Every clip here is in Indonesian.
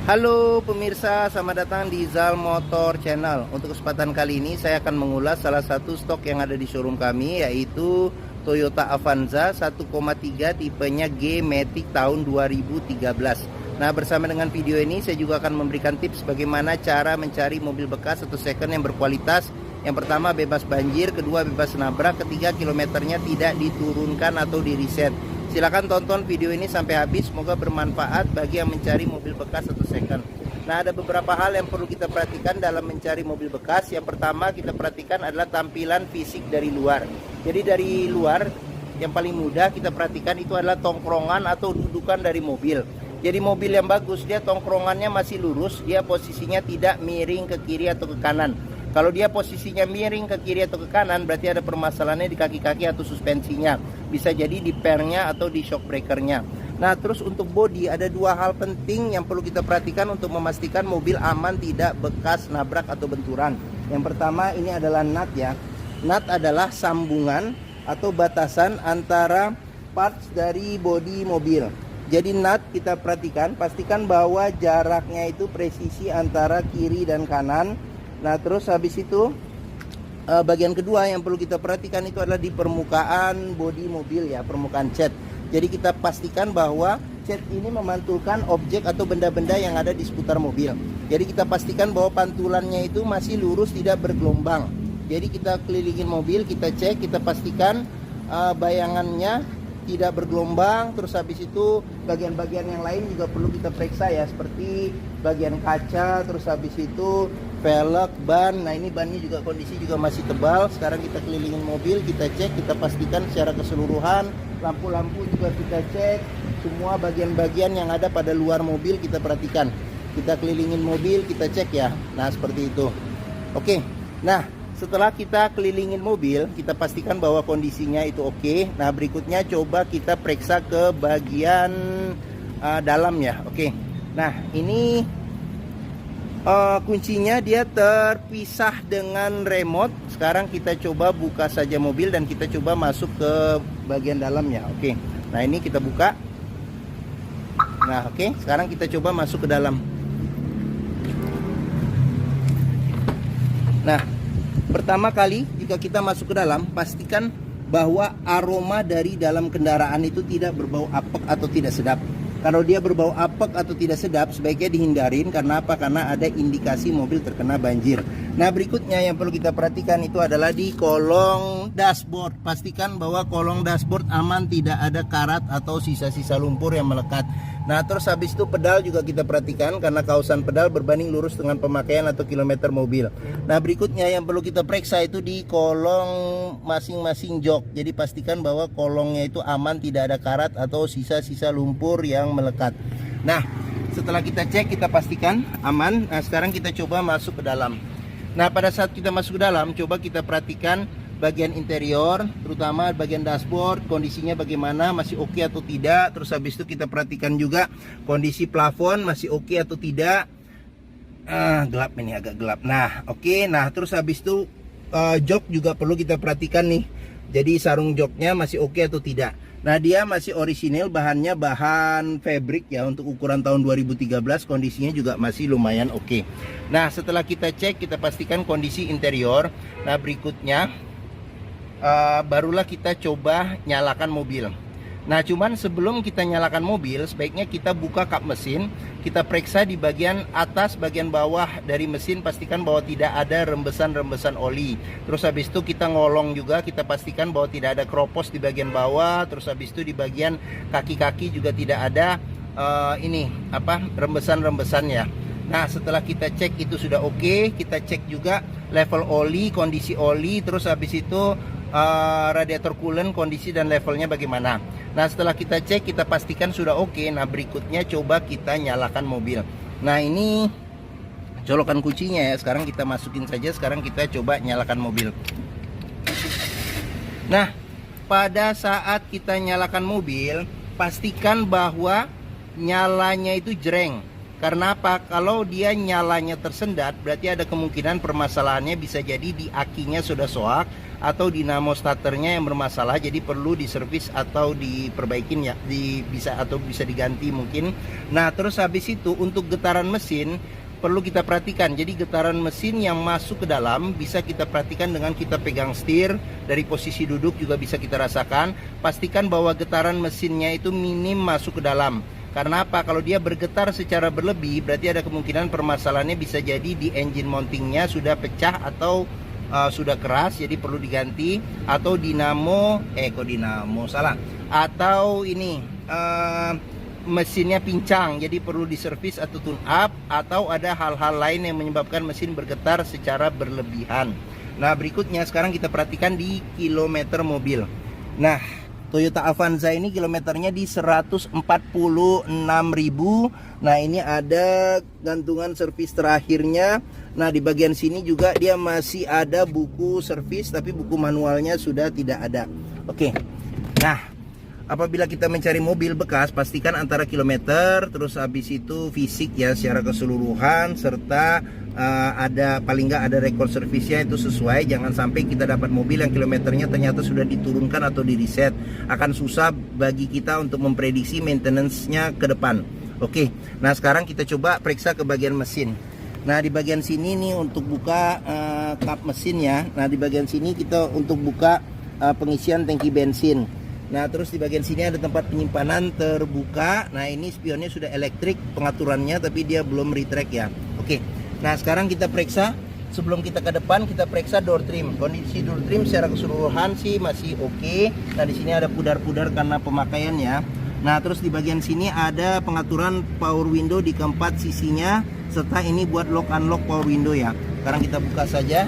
Halo pemirsa, selamat datang di Zal Motor Channel. Untuk kesempatan kali ini saya akan mengulas salah satu stok yang ada di showroom kami, yaitu Toyota Avanza 1,3 tipenya G-Matic tahun 2013. Nah, bersama dengan video ini saya juga akan memberikan tips bagaimana cara mencari mobil bekas atau second yang berkualitas. Yang pertama, bebas banjir; kedua, bebas nabrak; ketiga, kilometernya tidak diturunkan atau di-reset. Silahkan tonton video ini sampai habis, semoga bermanfaat bagi yang mencari mobil bekas atau second. Nah, ada beberapa hal yang perlu kita perhatikan dalam mencari mobil bekas. Yang pertama kita perhatikan adalah tampilan fisik dari luar. Jadi dari luar, yang paling mudah kita perhatikan itu adalah tongkrongan atau dudukan dari mobil. Jadi mobil yang bagus, dia tongkrongannya masih lurus, dia posisinya tidak miring ke kiri atau ke kanan. Kalau dia posisinya miring ke kiri atau ke kanan, berarti ada permasalahannya di kaki-kaki atau suspensinya. Bisa jadi di pernya atau di shock breakernya. Nah, terus untuk bodi ada dua hal penting yang perlu kita perhatikan untuk memastikan mobil aman, tidak bekas nabrak atau benturan. Yang pertama ini adalah nut ya. Nut adalah sambungan atau batasan antara parts dari bodi mobil. Jadi nut kita perhatikan, pastikan bahwa jaraknya itu presisi antara kiri dan kanan. Nah, terus habis itu bagian kedua yang perlu kita perhatikan itu adalah di permukaan bodi mobil ya, permukaan cat. Jadi kita pastikan bahwa cat ini memantulkan objek atau benda-benda yang ada di seputar mobil. Jadi kita pastikan bahwa pantulannya itu masih lurus, tidak bergelombang. Jadi kita kelilingin mobil, kita cek, kita pastikan bayangannya tidak bergelombang. Terus habis itu bagian-bagian yang lain juga perlu kita periksa ya, seperti bagian kaca, terus habis itu velg, ban. Nah, ini bannya juga kondisi juga masih tebal. Sekarang kita kelilingin mobil, kita cek, kita pastikan secara keseluruhan. Lampu-lampu juga kita cek, semua bagian-bagian yang ada pada luar mobil kita perhatikan. Kita kelilingin mobil, kita cek ya. Nah, seperti itu. Oke. Nah, setelah kita kelilingin mobil, kita pastikan bahwa kondisinya itu oke. Nah, berikutnya coba kita periksa ke bagian dalam ya. Oke. Nah, ini kuncinya dia terpisah dengan remote. Sekarang kita coba buka saja mobil dan kita coba masuk ke bagian dalamnya. Oke. Nah, ini kita buka. Nah, oke. Sekarang kita coba masuk ke dalam. Nah, pertama kali jika kita masuk ke dalam, pastikan bahwa aroma dari dalam kendaraan itu tidak berbau apek atau tidak sedap. Kalau dia berbau apek atau tidak sedap, sebaiknya dihindarin. Karena apa? Karena ada indikasi mobil terkena banjir. Nah, berikutnya yang perlu kita perhatikan itu adalah di kolong dashboard. Pastikan bahwa kolong dashboard aman, tidak ada karat atau sisa-sisa lumpur yang melekat. Nah, terus habis itu pedal juga kita perhatikan, karena kausan pedal berbanding lurus dengan pemakaian atau kilometer mobil. Nah, berikutnya yang perlu kita periksa itu di kolong masing-masing jok. Jadi pastikan bahwa kolongnya itu aman, tidak ada karat atau sisa-sisa lumpur yang melekat. Nah, setelah kita cek, kita pastikan aman. Nah, sekarang kita coba masuk ke dalam. Nah, pada saat kita masuk ke dalam, coba kita perhatikan bagian interior, terutama bagian dashboard, kondisinya bagaimana, masih oke atau tidak. Terus habis itu kita perhatikan juga kondisi plafon masih oke atau tidak. Gelap ini, agak gelap. Nah, oke. Nah, terus habis itu jok juga perlu kita perhatikan nih. Jadi sarung joknya masih oke atau tidak. Nah, dia masih orisinil, bahannya bahan fabric ya, untuk ukuran tahun 2013, kondisinya juga masih lumayan oke. Nah, setelah kita cek, kita pastikan kondisi interior. Nah, berikutnya barulah kita coba nyalakan mobil. Nah, cuman sebelum kita nyalakan mobil, sebaiknya kita buka kap mesin, kita periksa di bagian atas, bagian bawah dari mesin, pastikan bahwa tidak ada rembesan-rembesan oli. Terus habis itu kita ngolong juga, kita pastikan bahwa tidak ada keropos di bagian bawah. Terus habis itu di bagian kaki-kaki juga tidak ada rembesan-rembesan ya. Nah, setelah kita cek itu sudah oke, kita cek juga level oli, kondisi oli, terus habis itu radiator coolant, kondisi dan levelnya bagaimana. Nah, setelah kita cek, kita pastikan sudah oke. Nah, berikutnya coba kita nyalakan mobil. Nah, ini colokan kuncinya ya. Sekarang kita masukin saja. Sekarang kita coba nyalakan mobil. Nah, pada saat kita nyalakan mobil, pastikan bahwa nyalanya itu jreng. Karena apa? Kalau dia nyalanya tersendat, berarti ada kemungkinan permasalahannya bisa jadi di akinya sudah soak atau dinamo starternya yang bermasalah, jadi perlu diservis atau diperbaikin ya, bisa diganti mungkin. Nah, terus habis itu untuk getaran mesin perlu kita perhatikan. Jadi getaran mesin yang masuk ke dalam bisa kita perhatikan dengan kita pegang setir, dari posisi duduk juga bisa kita rasakan. Pastikan bahwa getaran mesinnya itu minim masuk ke dalam. Karena apa? Kalau dia bergetar secara berlebih, berarti ada kemungkinan permasalahannya bisa jadi di engine mountingnya sudah pecah atau sudah keras, jadi perlu diganti. Atau atau ini mesinnya pincang, jadi perlu diservis atau tune up. Atau ada hal-hal lain yang menyebabkan mesin bergetar secara berlebihan. Nah, berikutnya sekarang kita perhatikan di kilometer mobil. Nah, Toyota Avanza ini kilometernya di 146.000. Nah, ini ada gantungan servis terakhirnya. Nah, di bagian sini juga dia masih ada buku servis, tapi buku manualnya sudah tidak ada. Oke. Nah, apabila kita mencari mobil bekas, pastikan antara kilometer, terus habis itu fisik ya secara keseluruhan, serta ada paling nggak ada rekor servisnya itu sesuai. Jangan sampai kita dapat mobil yang kilometernya ternyata sudah diturunkan atau di reset. Akan susah bagi kita untuk memprediksi maintenance-nya ke depan. Oke, nah sekarang kita coba periksa ke bagian mesin. Nah, di bagian sini nih untuk buka kap mesinnya. Nah, di bagian sini kita untuk buka pengisian tangki bensin. Nah, terus di bagian sini ada tempat penyimpanan terbuka. Nah, ini spionnya sudah elektrik pengaturannya, tapi dia belum retract ya. Oke. Nah, sekarang kita periksa, sebelum kita ke depan kita periksa door trim. Kondisi door trim secara keseluruhan sih masih oke. Nah, di sini ada pudar-pudar karena pemakaian ya. Nah, terus di bagian sini ada pengaturan power window di keempat sisinya, serta ini buat lock unlock power window ya. Sekarang kita buka saja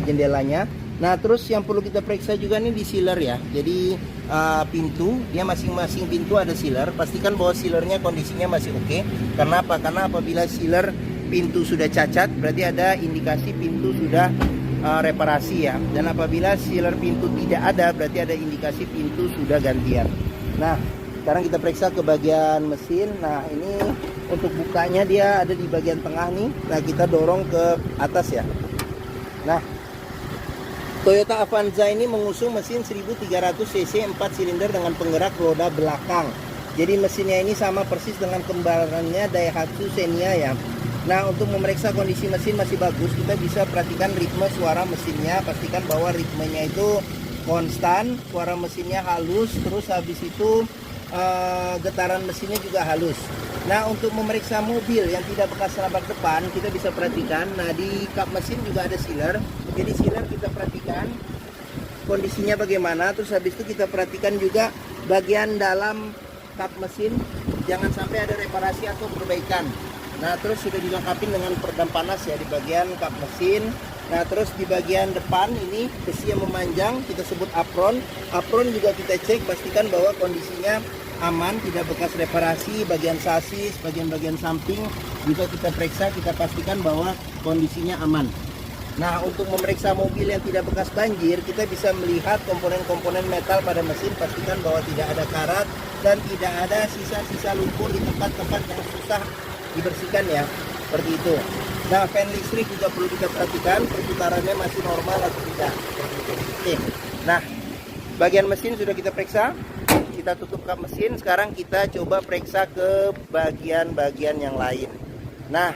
jendelanya. Nah, terus yang perlu kita periksa juga nih di sealer ya. Jadi pintu, dia masing-masing pintu ada sealer. Pastikan bahwa sealernya kondisinya masih oke. Karena apa? Karena apabila sealer pintu sudah cacat, berarti ada indikasi pintu sudah reparasi ya. Dan apabila sealer pintu tidak ada, berarti ada indikasi pintu sudah gantian. Nah, sekarang kita periksa ke bagian mesin. Nah, ini untuk bukanya dia ada di bagian tengah nih. Nah, kita dorong ke atas ya. Nah, Toyota Avanza ini mengusung mesin 1300 cc 4 silinder dengan penggerak roda belakang. Jadi mesinnya ini sama persis dengan kembarannya Daihatsu Xenia ya. Nah, untuk memeriksa kondisi mesin masih bagus, kita bisa perhatikan ritme suara mesinnya. Pastikan bahwa ritmenya itu konstan, suara mesinnya halus, terus habis itu getaran mesinnya juga halus. Nah, untuk memeriksa mobil yang tidak bekas nabrak depan, kita bisa perhatikan. Nah, di kap mesin juga ada sealer. Jadi sealer kita perhatikan kondisinya bagaimana. Terus habis itu kita perhatikan juga bagian dalam kap mesin, jangan sampai ada reparasi atau perbaikan. Nah, terus sudah dilengkapi dengan peredam panas ya di bagian kap mesin. Nah, terus di bagian depan ini besi yang memanjang, kita sebut apron. Apron juga kita cek, pastikan bahwa kondisinya aman, tidak bekas reparasi. Bagian sasis, bagian-bagian samping juga kita periksa, kita pastikan bahwa kondisinya aman. Nah, untuk memeriksa mobil yang tidak bekas banjir, kita bisa melihat komponen-komponen metal pada mesin. Pastikan bahwa tidak ada karat dan tidak ada sisa-sisa lumpur di tempat-tempat yang susah dibersihkan ya, seperti itu. Nah, fan listrik juga perlu kita perhatikan, perputarannya masih normal atau tidak. Oke. Nah, bagian mesin sudah kita periksa, kita tutup kap mesin. Sekarang kita coba periksa ke bagian-bagian yang lain. Nah,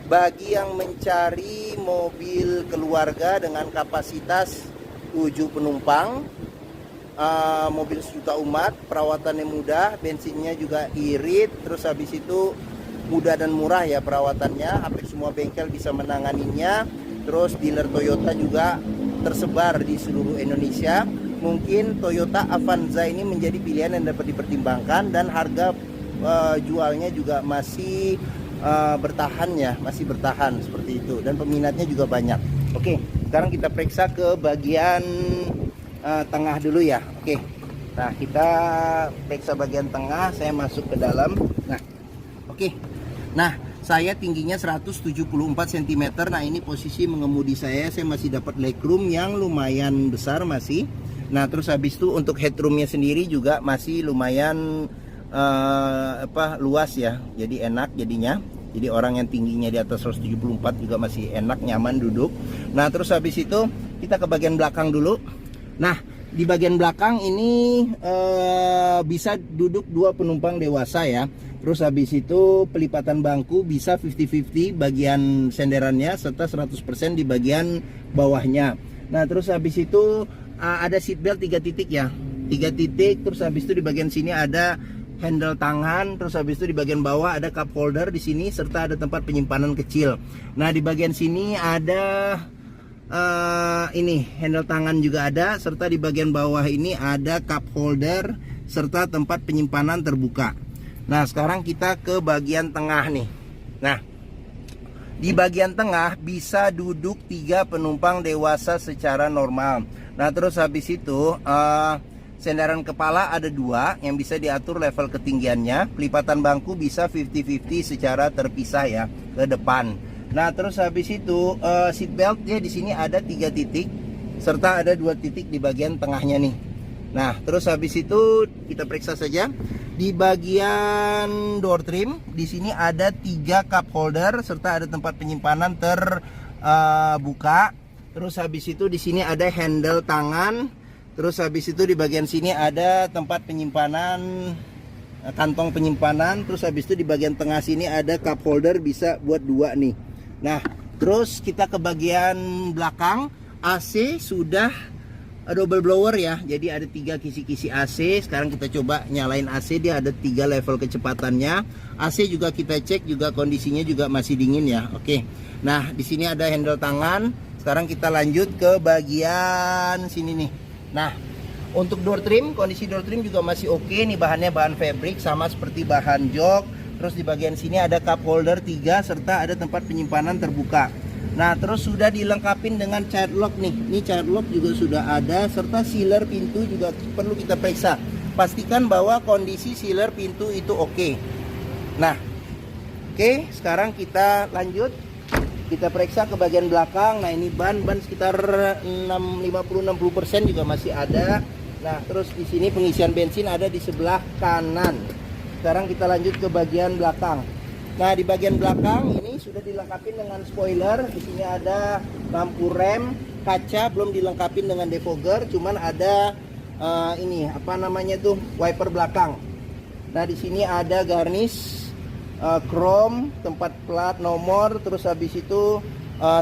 bagi yang mencari mobil keluarga dengan kapasitas 7 penumpang, mobil sejuta umat, perawatannya mudah, bensinnya juga irit, terus habis itu mudah dan murah ya perawatannya, hampir semua bengkel bisa menanganinya. Terus dealer Toyota juga tersebar di seluruh Indonesia. Mungkin Toyota Avanza ini menjadi pilihan yang dapat dipertimbangkan, dan harga jualnya juga masih bertahan ya, masih bertahan seperti itu, dan peminatnya juga banyak. Oke, sekarang kita periksa ke bagian tengah dulu ya. Oke, nah kita periksa bagian tengah, saya masuk ke dalam. Nah, oke. Nah, saya tingginya 174 cm. Nah, ini posisi mengemudi saya masih dapat legroom yang lumayan besar masih. Nah, terus habis itu untuk headroomnya sendiri juga masih lumayan luas ya, jadi enak jadinya. Jadi orang yang tingginya di atas 174 juga masih enak, nyaman duduk. Nah terus habis itu kita ke bagian belakang dulu. Nah di bagian belakang ini bisa duduk 2 penumpang dewasa ya. Terus habis itu pelipatan bangku bisa 50-50 bagian senderannya, serta 100% di bagian bawahnya. Nah terus habis itu ada seat belt 3 titik ya, 3 titik. Terus habis itu di bagian sini ada handle tangan. Terus habis itu di bagian bawah ada cup holder di sini, serta ada tempat penyimpanan kecil. Nah di bagian sini ada ini handle tangan juga ada, serta di bagian bawah ini ada cup holder serta tempat penyimpanan terbuka. Nah sekarang kita ke bagian tengah nih. Nah di bagian tengah bisa duduk 3 penumpang dewasa secara normal. Nah terus habis itu sandaran kepala ada 2 yang bisa diatur level ketinggiannya. Pelipatan bangku bisa 50-50 secara terpisah ya ke depan. Nah terus habis itu seat beltnya di sini ada 3 titik, serta ada 2 titik di bagian tengahnya nih. Nah terus habis itu kita periksa saja. Di bagian door trim di sini ada 3 cup holder serta ada tempat penyimpanan terbuka. Terus habis itu di sini ada handle tangan. Terus habis itu di bagian sini ada tempat penyimpanan, kantong penyimpanan. Terus habis itu di bagian tengah sini ada cup holder, bisa buat 2 nih. Nah terus kita ke bagian belakang. AC sudah double blower ya, jadi ada 3 kisi-kisi AC. Sekarang kita coba nyalain AC, dia ada 3 level kecepatannya. AC juga kita cek juga kondisinya juga masih dingin ya. Oke. Nah di sini ada handle tangan. Sekarang kita lanjut ke bagian sini nih. Nah untuk door trim, kondisi door trim juga masih oke nih, bahannya bahan fabric sama seperti bahan jok. Terus di bagian sini ada cup holder 3 serta ada tempat penyimpanan terbuka. Nah terus sudah dilengkapin dengan child lock nih. Ini child lock juga sudah ada, serta sealer pintu juga perlu kita periksa. Pastikan bahwa kondisi sealer pintu itu oke. Nah oke, sekarang kita lanjut. Kita periksa ke bagian belakang. Nah ini ban sekitar 50-60% juga masih ada. Nah terus di sini pengisian bensin ada di sebelah kanan. Sekarang kita lanjut ke bagian belakang. Nah di bagian belakang ini sudah dilengkapi dengan spoiler. Di sini ada lampu rem, kaca belum dilengkapi dengan defogger, cuman ada ini apa namanya tuh, wiper belakang. Nah di sini ada garnish chrome, tempat plat nomor. Terus habis itu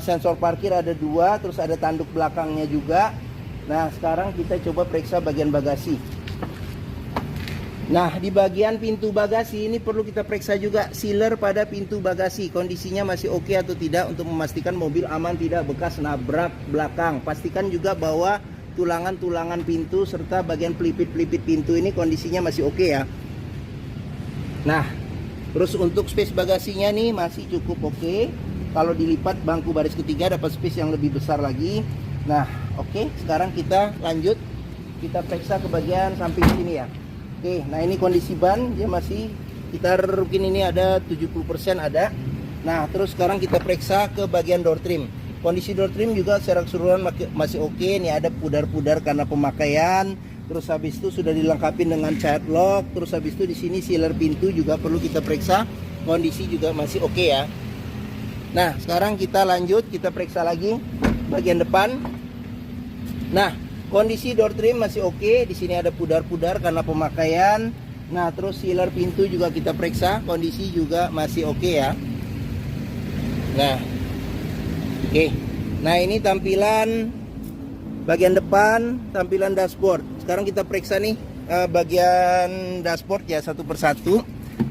sensor parkir ada 2, terus ada tanduk belakangnya juga. Nah sekarang kita coba periksa bagian bagasi. Nah di bagian pintu bagasi ini perlu kita periksa juga sealer pada pintu bagasi, kondisinya masih oke atau tidak, untuk memastikan mobil aman tidak bekas nabrak belakang. Pastikan juga bahwa tulangan-tulangan pintu serta bagian pelipit-pelipit pintu ini kondisinya masih oke ya. Nah terus untuk space bagasinya nih masih cukup oke. Kalau dilipat bangku baris ketiga dapat space yang lebih besar lagi. Nah oke, sekarang kita lanjut, kita periksa ke bagian samping sini ya. Oke, nah ini kondisi ban, dia masih sekitar mungkin ini ada 70% ada. Nah terus sekarang kita periksa ke bagian door trim. Kondisi door trim juga secara keseluruhan masih oke. Ini ada pudar-pudar karena pemakaian. Terus habis itu sudah dilengkapi dengan child lock. Terus habis itu di sini sealer pintu juga perlu kita periksa, kondisi juga masih oke ya. Nah sekarang kita lanjut, kita periksa lagi bagian depan. Nah kondisi door trim masih oke. Di sini ada pudar-pudar karena pemakaian. Nah terus sealer pintu juga kita periksa, kondisi juga masih oke ya. Nah oke. Nah ini tampilan bagian depan, tampilan dashboard. Sekarang kita periksa nih bagian dashboard ya satu persatu.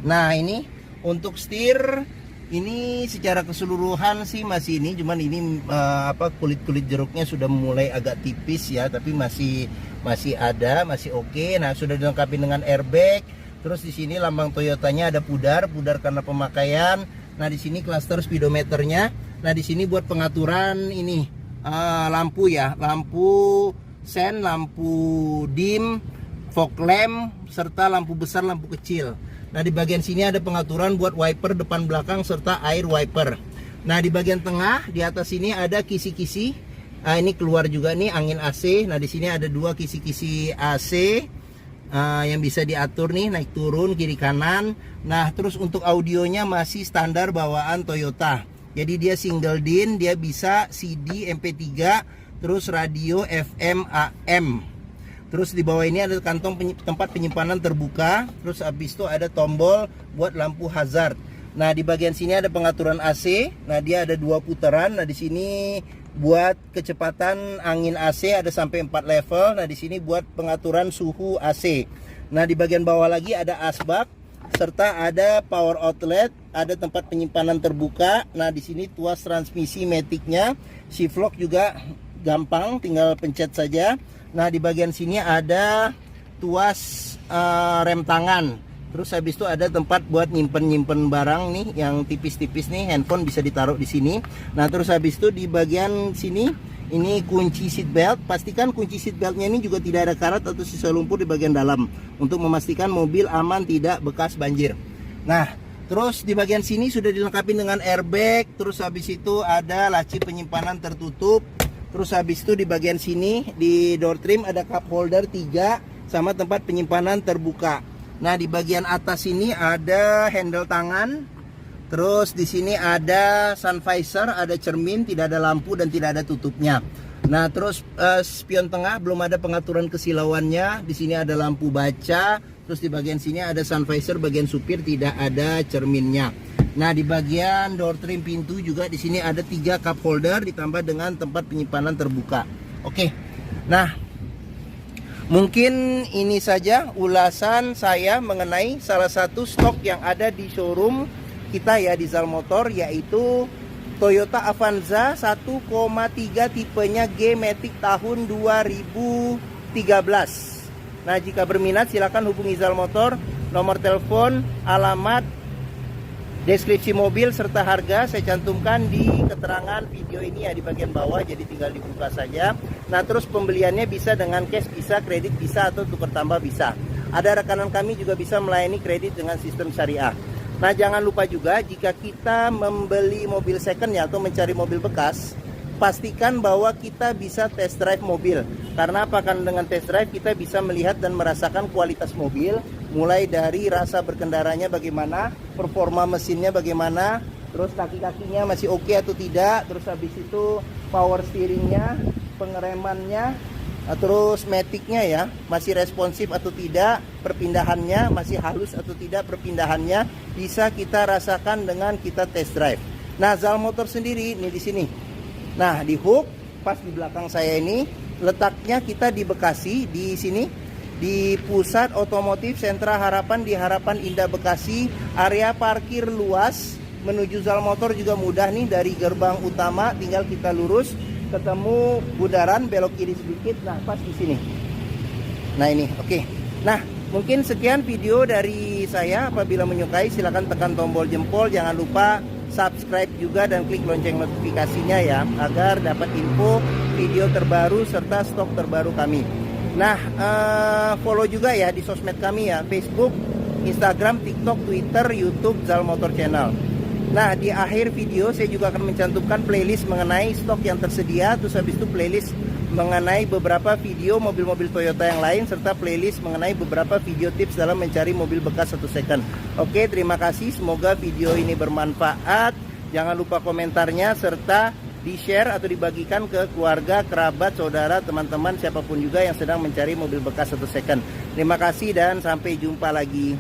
Nah ini untuk setir, ini secara keseluruhan sih masih ini, cuman ini kulit-kulit jeruknya sudah mulai agak tipis ya, tapi masih ada, masih oke. Nah sudah dilengkapi dengan airbag. Terus di sini lambang Toyotanya ada pudar karena pemakaian. Nah di sini cluster speedometernya. Nah di sini buat pengaturan ini lampu ya, lampu sen, lampu dim, fog lamp, serta lampu besar, lampu kecil. Nah di bagian sini ada pengaturan buat wiper depan belakang serta air wiper. Nah di bagian tengah di atas sini ada kisi-kisi. Ini keluar juga nih angin AC. Nah di sini ada 2 kisi-kisi AC. yang bisa diatur nih, naik turun, kiri kanan. Nah, terus untuk audionya masih standar bawaan Toyota. Jadi dia single DIN, dia bisa CD, MP3, terus radio FM, AM. Terus di bawah ini ada kantong tempat penyimpanan terbuka. Terus habis itu ada tombol buat lampu hazard. Nah, di bagian sini ada pengaturan AC. Nah, dia ada 2 putaran. Nah, di sini buat kecepatan angin AC ada sampai 4 level. Nah, di sini buat pengaturan suhu AC. Nah, di bagian bawah lagi ada asbak serta ada power outlet, ada tempat penyimpanan terbuka. Nah, di sini tuas transmisi maticnya, shift lock juga gampang, tinggal pencet saja. Nah, di bagian sini ada tuas rem tangan. Terus habis itu ada tempat buat nyimpen barang nih yang tipis-tipis nih, handphone bisa ditaruh di sini. Nah, terus habis itu di bagian sini ini kunci seat belt. Pastikan kunci seat beltnya ini juga tidak ada karat atau sisa lumpur di bagian dalam untuk memastikan mobil aman tidak bekas banjir. Nah, terus di bagian sini sudah dilengkapi dengan airbag. Terus habis itu ada laci penyimpanan tertutup. Terus habis itu di bagian sini di door trim ada cup holder 3 sama tempat penyimpanan terbuka. Nah, di bagian atas ini ada handle tangan. Terus di sini ada sun visor, ada cermin, tidak ada lampu dan tidak ada tutupnya. Nah, terus spion tengah belum ada pengaturan kesilauannya. Di sini ada lampu baca. Terus di bagian sini ada sun visor, bagian supir tidak ada cerminnya. Nah, di bagian door trim pintu juga di sini ada 3 cup holder ditambah dengan tempat penyimpanan terbuka. Oke. Nah, mungkin ini saja ulasan saya mengenai salah satu stok yang ada di showroom kita ya di Zal Motor, yaitu Toyota Avanza 1,3 tipenya G-Matic tahun 2013. Nah, jika berminat silakan hubungi Zal Motor. Nomor telepon, alamat, deskripsi mobil serta harga saya cantumkan di keterangan video ini ya di bagian bawah, jadi tinggal dibuka saja. Nah, terus pembeliannya bisa dengan cash, bisa kredit, bisa atau tukar tambah bisa. Ada rekanan kami juga bisa melayani kredit dengan sistem syariah. Nah, jangan lupa juga jika kita membeli mobil second ya atau mencari mobil bekas, pastikan bahwa kita bisa test drive mobil. Karena apa? Kan dengan test drive kita bisa melihat dan merasakan kualitas mobil, mulai dari rasa berkendaranya bagaimana, performa mesinnya bagaimana, terus kaki-kakinya masih oke atau tidak, terus habis itu power steeringnya, pengeremannya, terus maticnya ya masih responsif atau tidak, perpindahannya masih halus atau tidak, perpindahannya bisa kita rasakan dengan kita test drive. Nah, Zal Motor sendiri ini di sini. Nah, di hook pas di belakang saya ini letaknya kita di Bekasi, di sini di Pusat Otomotif Sentra Harapan di Harapan Indah Bekasi. Area parkir luas, menuju Zal Motor juga mudah nih, dari gerbang utama tinggal kita lurus ketemu bundaran, belok kiri sedikit, nah pas di sini. Nah, ini oke. Nah, mungkin sekian video dari saya. Apabila menyukai silahkan tekan tombol jempol, jangan lupa subscribe juga dan klik lonceng notifikasinya ya, agar dapat info video terbaru serta stok terbaru kami. Nah, follow juga ya di sosmed kami ya, Facebook, Instagram, TikTok, Twitter, YouTube, Zal Motor Channel. Nah, di akhir video saya juga akan mencantumkan playlist mengenai stok yang tersedia, terus habis itu playlist mengenai beberapa video mobil-mobil Toyota yang lain, serta playlist mengenai beberapa video tips dalam mencari mobil bekas atau second. Oke, terima kasih, semoga video ini bermanfaat. Jangan lupa komentarnya serta di-share atau dibagikan ke keluarga, kerabat, saudara, teman-teman, siapapun juga yang sedang mencari mobil bekas atau second. Terima kasih dan sampai jumpa lagi.